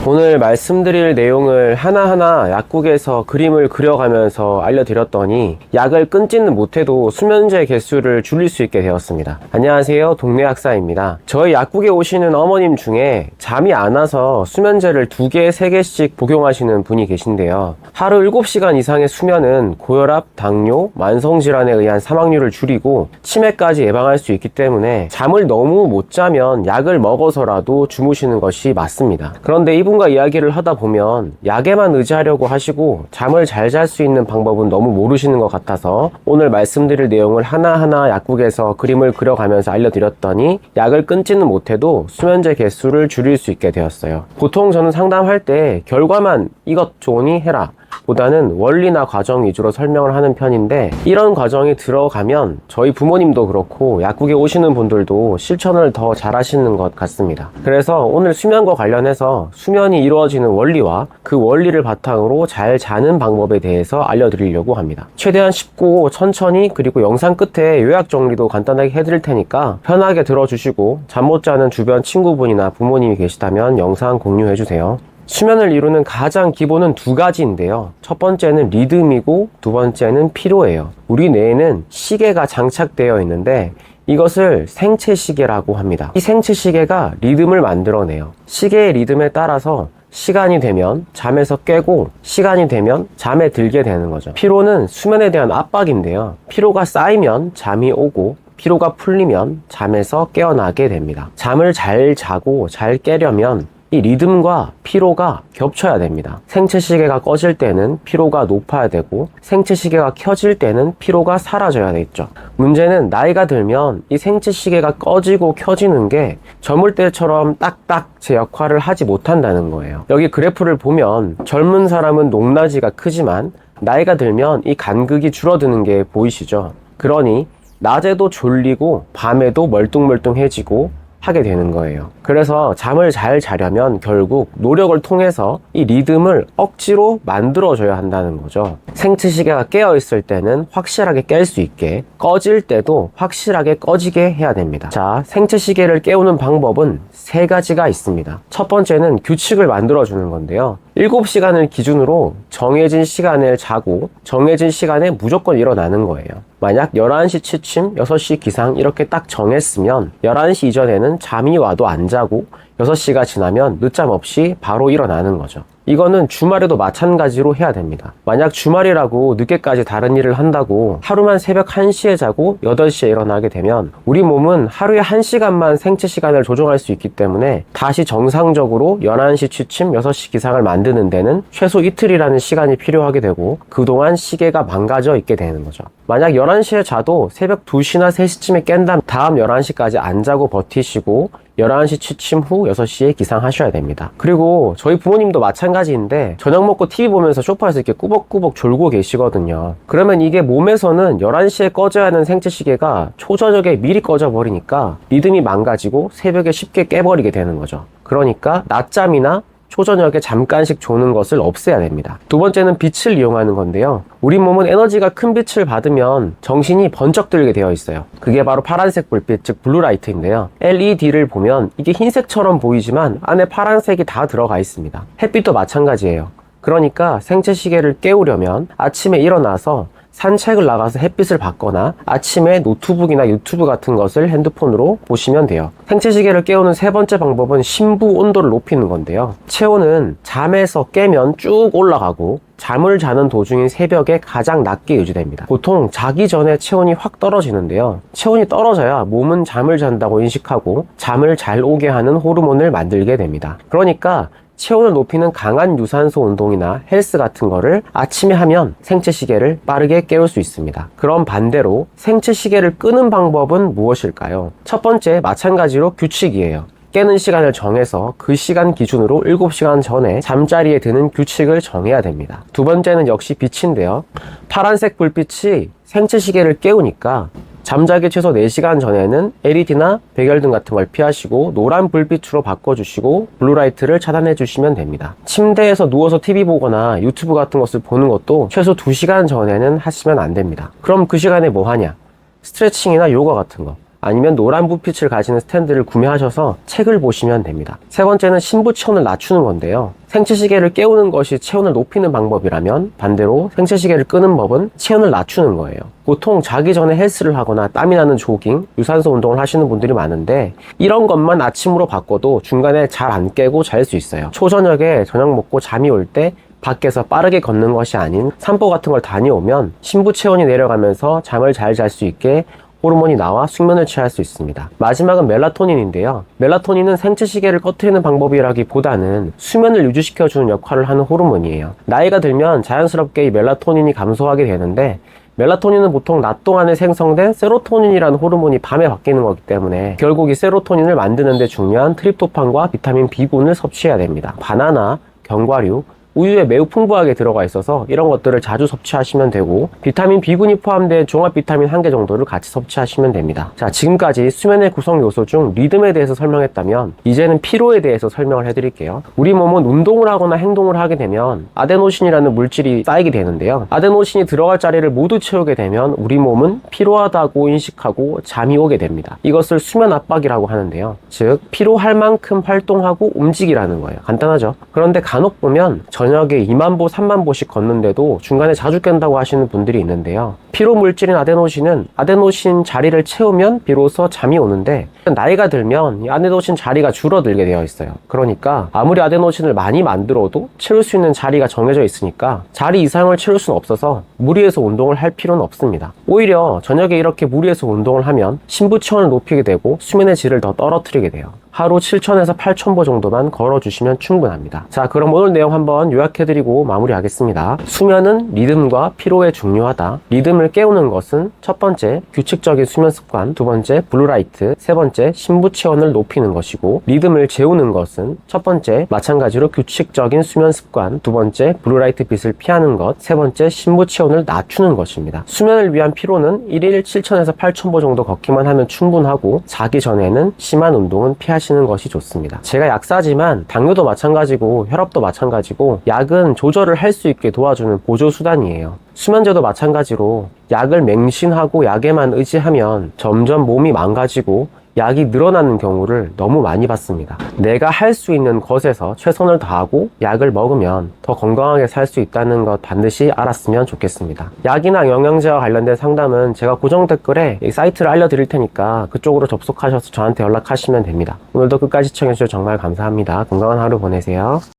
오늘 말씀드릴 내용을 하나하나 약국에서 그림을 그려가면서 알려드렸더니 약을 끊지는 못해도 수면제 개수를 줄일 수 있게 되었습니다. 안녕하세요, 동네 약사입니다. 저희 약국에 오시는 어머님 중에 잠이 안 와서 수면제를 2개, 3개씩 복용하시는 분이 계신데요. 하루 7시간 이상의 수면은 고혈압, 당뇨, 만성질환에 의한 사망률을 줄이고 치매까지 예방할 수 있기 때문에 잠을 너무 못 자면 약을 먹어서라도 주무시는 것이 맞습니다. 그런데 이분과 이야기를 하다 보면 약에만 의지하려고 하시고 잠을 잘 잘 수 있는 방법은 너무 모르시는 것 같아서 오늘 말씀드릴 내용을 하나하나 약국에서 그림을 그려가면서 알려드렸더니 약을 끊지는 못해도 수면제 개수를 줄일 수 있게 되었어요. 보통 저는 상담할 때 결과만 이것 좋으니 해라 보다는 원리나 과정 위주로 설명을 하는 편인데, 이런 과정이 들어가면 저희 부모님도 그렇고 약국에 오시는 분들도 실천을 더 잘 하시는 것 같습니다. 그래서 오늘 수면과 관련해서 수면이 이루어지는 원리와 그 원리를 바탕으로 잘 자는 방법에 대해서 알려드리려고 합니다. 최대한 쉽고 천천히, 그리고 영상 끝에 요약 정리도 간단하게 해드릴 테니까 편하게 들어주시고 잠 못 자는 주변 친구분이나 부모님이 계시다면 영상 공유해주세요. 수면을 이루는 가장 기본은 2가지인데요. 첫 번째는 리듬이고 두 번째는 피로예요. 우리 뇌에는 시계가 장착되어 있는데 이것을 생체시계라고 합니다. 이 생체시계가 리듬을 만들어내요. 시계의 리듬에 따라서 시간이 되면 잠에서 깨고 시간이 되면 잠에 들게 되는 거죠. 피로는 수면에 대한 압박인데요. 피로가 쌓이면 잠이 오고 피로가 풀리면 잠에서 깨어나게 됩니다. 잠을 잘 자고 잘 깨려면 이 리듬과 피로가 겹쳐야 됩니다. 생체시계가 꺼질 때는 피로가 높아야 되고 생체시계가 켜질 때는 피로가 사라져야 되겠죠. 문제는 나이가 들면 이 생체시계가 꺼지고 켜지는 게 젊을 때처럼 딱딱 제 역할을 하지 못한다는 거예요. 여기 그래프를 보면 젊은 사람은 높낮이가 크지만 나이가 들면 이 간극이 줄어드는 게 보이시죠? 그러니 낮에도 졸리고 밤에도 멀뚱멀뚱해지고 하게 되는 거예요. 그래서 잠을 잘 자려면 결국 노력을 통해서 이 리듬을 억지로 만들어줘야 한다는 거죠. 생체시계가 깨어있을 때는 확실하게 깰 수 있게, 꺼질 때도 확실하게 꺼지게 해야 됩니다. 자, 생체시계를 깨우는 방법은 3가지가 있습니다. 첫 번째는 규칙을 만들어주는 건데요. 7시간을 기준으로 정해진 시간을 자고 정해진 시간에 무조건 일어나는 거예요. 만약 11시 취침, 6시 기상 이렇게 딱 정했으면 11시 이전에는 잠이 와도 안 자고 6시가 지나면 늦잠 없이 바로 일어나는 거죠. 이거는 주말에도 마찬가지로 해야 됩니다. 만약 주말이라고 늦게까지 다른 일을 한다고 하루만 새벽 1시에 자고 8시에 일어나게 되면 우리 몸은 하루에 1시간만 생체 시간을 조정할 수 있기 때문에 다시 정상적으로 11시 취침, 6시 기상을 만드는 데는 최소 이틀이라는 시간이 필요하게 되고 그동안 시계가 망가져 있게 되는 거죠. 만약 11시에 자도 새벽 2시나 3시쯤에 깬다면 다음 11시까지 안 자고 버티시고 11시 취침 후 6시에 기상하셔야 됩니다. 그리고 저희 부모님도 마찬가지인데 저녁 먹고 TV 보면서 소파에서 이렇게 꾸벅꾸벅 졸고 계시거든요. 그러면 이게 몸에서는 11시에 꺼져야 하는 생체시계가 초저녁에 미리 꺼져 버리니까 리듬이 망가지고 새벽에 쉽게 깨버리게 되는 거죠. 그러니까 낮잠이나 초저녁에 잠깐씩 조는 것을 없애야 됩니다. 두 번째는 빛을 이용하는 건데요. 우리 몸은 에너지가 큰 빛을 받으면 정신이 번쩍 들게 되어 있어요. 그게 바로 파란색 불빛, 즉 블루라이트인데요. LED를 보면 이게 흰색처럼 보이지만 안에 파란색이 다 들어가 있습니다. 햇빛도 마찬가지예요. 그러니까 생체시계를 깨우려면 아침에 일어나서 산책을 나가서 햇빛을 받거나 아침에 노트북이나 유튜브 같은 것을 핸드폰으로 보시면 돼요. 생체시계를 깨우는 3번째 방법은 심부 온도를 높이는 건데요. 체온은 잠에서 깨면 쭉 올라가고 잠을 자는 도중인 새벽에 가장 낮게 유지됩니다. 보통 자기 전에 체온이 확 떨어지는데요. 체온이 떨어져야 몸은 잠을 잔다고 인식하고 잠을 잘 오게 하는 호르몬을 만들게 됩니다. 그러니까 체온을 높이는 강한 유산소 운동이나 헬스 같은 거를 아침에 하면 생체시계를 빠르게 깨울 수 있습니다. 그럼 반대로 생체시계를 끄는 방법은 무엇일까요? 첫 번째, 마찬가지로 규칙이에요. 깨는 시간을 정해서 그 시간 기준으로 7시간 전에 잠자리에 드는 규칙을 정해야 됩니다. 두 번째는 역시 빛인데요. 파란색 불빛이 생체시계를 깨우니까 잠자기 최소 4시간 전에는 LED나 백열등 같은 걸 피하시고 노란 불빛으로 바꿔주시고 블루라이트를 차단해 주시면 됩니다. 침대에서 누워서 TV 보거나 유튜브 같은 것을 보는 것도 최소 2시간 전에는 하시면 안 됩니다. 그럼 그 시간에 뭐 하냐? 스트레칭이나 요가 같은 거, 아니면 노란 불빛을 가지는 스탠드를 구매하셔서 책을 보시면 됩니다. 세 번째는 심부 체온을 낮추는 건데요. 생체시계를 깨우는 것이 체온을 높이는 방법이라면 반대로 생체시계를 끄는 법은 체온을 낮추는 거예요. 보통 자기 전에 헬스를 하거나 땀이 나는 조깅, 유산소 운동을 하시는 분들이 많은데 이런 것만 아침으로 바꿔도 중간에 잘 안 깨고 잘 수 있어요. 초저녁에 저녁 먹고 잠이 올 때 밖에서 빠르게 걷는 것이 아닌 산보 같은 걸 다녀오면 심부 체온이 내려가면서 잠을 잘 잘 수 있게 호르몬이 나와 숙면을 취할 수 있습니다. 마지막은 멜라토닌인데요. 멜라토닌은 생체시계를 꺼트리는 방법이라기보다는 수면을 유지시켜주는 역할을 하는 호르몬이에요. 나이가 들면 자연스럽게 이 멜라토닌이 감소하게 되는데 멜라토닌은 보통 낮 동안에 생성된 세로토닌이라는 호르몬이 밤에 바뀌는 거기 때문에 결국 이 세로토닌을 만드는 데 중요한 트립토판과 비타민 B군을 섭취해야 됩니다. 바나나, 견과류, 우유에 매우 풍부하게 들어가 있어서 이런 것들을 자주 섭취하시면 되고 비타민 B군이 포함된 종합 비타민 1개 정도를 같이 섭취하시면 됩니다. 자, 지금까지 수면의 구성 요소 중 리듬에 대해서 설명했다면 이제는 피로에 대해서 설명을 해드릴게요. 우리 몸은 운동을 하거나 행동을 하게 되면 아데노신이라는 물질이 쌓이게 되는데요. 아데노신이 들어갈 자리를 모두 채우게 되면 우리 몸은 피로하다고 인식하고 잠이 오게 됩니다. 이것을 수면 압박이라고 하는데요. 즉 피로할 만큼 활동하고 움직이라는 거예요. 간단하죠? 그런데 간혹 보면 저녁에 2만 보, 3만 보씩 걷는데도 중간에 자주 깬다고 하시는 분들이 있는데요. 피로 물질인 아데노신은 아데노신 자리를 채우면 비로소 잠이 오는데 나이가 들면 이 아데노신 자리가 줄어들게 되어 있어요. 그러니까 아무리 아데노신을 많이 만들어도 채울 수 있는 자리가 정해져 있으니까 자리 이상을 채울 수는 없어서 무리해서 운동을 할 필요는 없습니다. 오히려 저녁에 이렇게 무리해서 운동을 하면 심부 체온을 높이게 되고 수면의 질을 더 떨어뜨리게 돼요. 하루 7,000에서 8,000보 정도만 걸어주시면 충분합니다. 자, 그럼 오늘 내용 한번 요약해드리고 마무리하겠습니다. 수면은 리듬과 피로에 중요하다. 리듬을 깨우는 것은 첫 번째, 규칙적인 수면 습관, 두 번째, 블루라이트, 세 번째, 심부 체온을 높이는 것이고 리듬을 재우는 것은 첫 번째, 마찬가지로 규칙적인 수면 습관, 두 번째, 블루라이트 빛을 피하는 것, 세 번째, 심부 체온을 낮추는 것입니다. 수면을 위한 피로는 1일 7,000에서 8,000보 정도 걷기만 하면 충분하고 자기 전에는 심한 운동은 피하시는 것이 좋습니다. 제가 약사지만 당뇨도 마찬가지고 혈압도 마찬가지고 약은 조절을 할 수 있게 도와주는 보조수단이에요. 수면제도 마찬가지로 약을 맹신하고 약에만 의지하면 점점 몸이 망가지고 약이 늘어나는 경우를 너무 많이 봤습니다. 내가 할 수 있는 것에서 최선을 다하고 약을 먹으면 더 건강하게 살 수 있다는 것 반드시 알았으면 좋겠습니다. 약이나 영양제와 관련된 상담은 제가 고정 댓글에 이 사이트를 알려드릴 테니까 그쪽으로 접속하셔서 저한테 연락하시면 됩니다. 오늘도 끝까지 시청해주셔서 정말 감사합니다. 건강한 하루 보내세요.